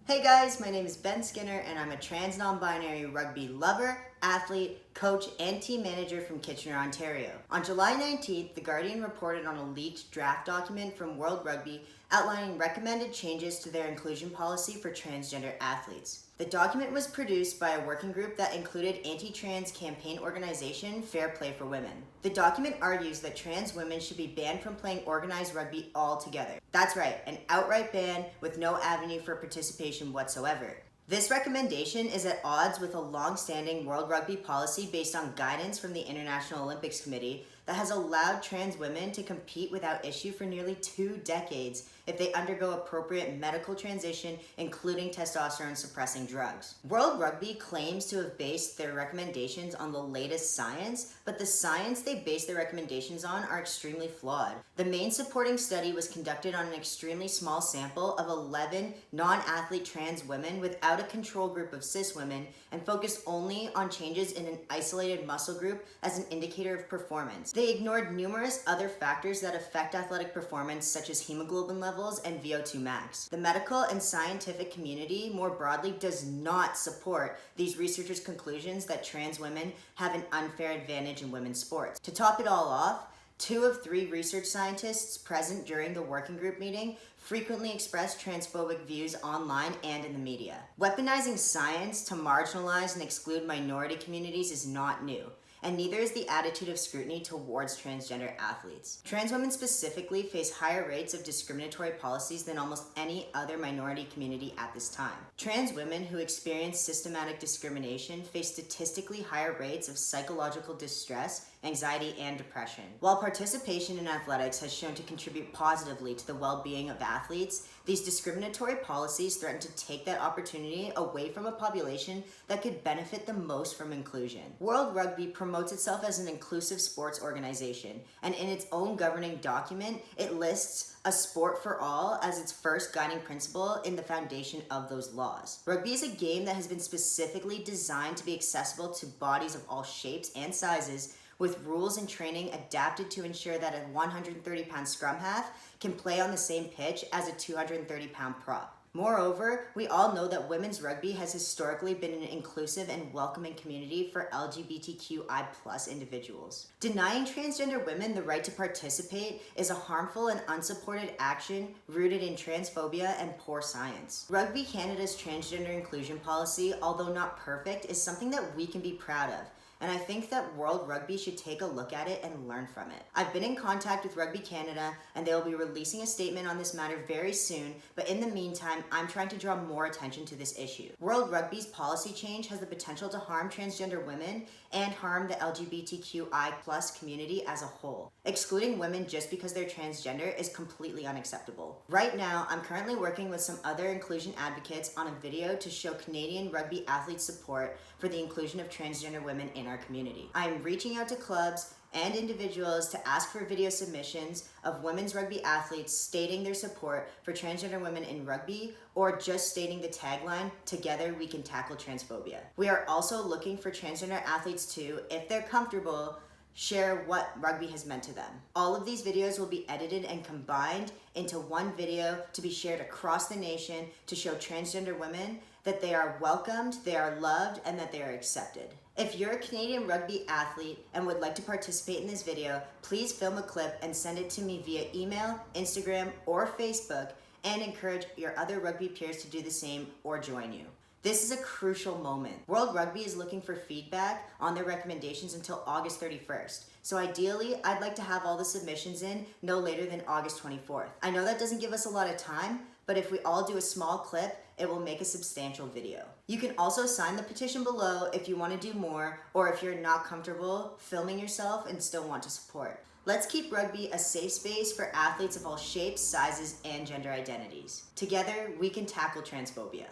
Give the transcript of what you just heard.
Hey guys, my name is Ben Skinner and I'm a trans non-binary rugby lover, athlete, coach, and team manager from Kitchener, Ontario. On July 19th, The Guardian reported on a leaked draft document from World Rugby outlining recommended changes to their inclusion policy for transgender athletes. The document was produced by a working group that included anti-trans campaign organization Fair Play for Women. The document argues that trans women should be banned from playing organized rugby altogether. That's right, an outright ban with no avenue for participation whatsoever. This recommendation is at odds with a long-standing World Rugby policy based on guidance from the International Olympics Committee that has allowed trans women to compete without issue for nearly 2 decades if they undergo appropriate medical transition, including testosterone-suppressing drugs. World Rugby claims to have based their recommendations on the latest science, but the science they base their recommendations on are extremely flawed. The main supporting study was conducted on an extremely small sample of 11 non-athlete trans women without a control group of cis women and focused only on changes in an isolated muscle group as an indicator of performance. They ignored numerous other factors that affect athletic performance, such as hemoglobin levels and VO2 max. The medical and scientific community more broadly does not support these researchers' conclusions that trans women have an unfair advantage in women's sports. To top it all off, 2 of 3 research scientists present during the working group meeting frequently expressed transphobic views online and in the media. Weaponizing science to marginalize and exclude minority communities is not new, and neither is the attitude of scrutiny towards transgender athletes. Trans women specifically face higher rates of discriminatory policies than almost any other minority community at this time. Trans women who experience systematic discrimination face statistically higher rates of psychological distress, anxiety, and depression. While participation in athletics has shown to contribute positively to the well-being of athletes, these discriminatory policies threaten to take that opportunity away from a population that could benefit the most from inclusion. World Rugby promotes itself as an inclusive sports organization, and in its own governing document, it lists a sport for all as its first guiding principle in the foundation of those laws. Rugby is a game that has been specifically designed to be accessible to bodies of all shapes and sizes, with rules and training adapted to ensure that a 130-pound scrum half can play on the same pitch as a 230-pound prop. Moreover, we all know that women's rugby has historically been an inclusive and welcoming community for LGBTQI+ individuals. Denying transgender women the right to participate is a harmful and unsupported action rooted in transphobia and poor science. Rugby Canada's transgender inclusion policy, although not perfect, is something that we can be proud of. And I think that World Rugby should take a look at it and learn from it. I've been in contact with Rugby Canada, and they will be releasing a statement on this matter very soon, but in the meantime, I'm trying to draw more attention to this issue. World Rugby's policy change has the potential to harm transgender women and harm the LGBTQI+ community as a whole. Excluding women just because they're transgender is completely unacceptable. Right now, I'm currently working with some other inclusion advocates on a video to show Canadian rugby athletes support for the inclusion of transgender women in our community. I am reaching out to clubs and individuals to ask for video submissions of women's rugby athletes stating their support for transgender women in rugby, or just stating the tagline, "Together we can tackle transphobia." We are also looking for transgender athletes to, if they're comfortable, share what rugby has meant to them. All of these videos will be edited and combined into one video to be shared across the nation to show transgender women that they are welcomed, they are loved, and that they are accepted. If you're a Canadian rugby athlete and would like to participate in this video, please film a clip and send it to me via email, Instagram, or Facebook, and encourage your other rugby peers to do the same or join you. This is a crucial moment. World Rugby is looking for feedback on their recommendations until August 31st. So ideally, I'd like to have all the submissions in no later than August 24th. I know that doesn't give us a lot of time, but if we all do a small clip, it will make a substantial video. You can also sign the petition below if you want to do more, or if you're not comfortable filming yourself and still want to support. Let's keep rugby a safe space for athletes of all shapes, sizes, and gender identities. Together, we can tackle transphobia.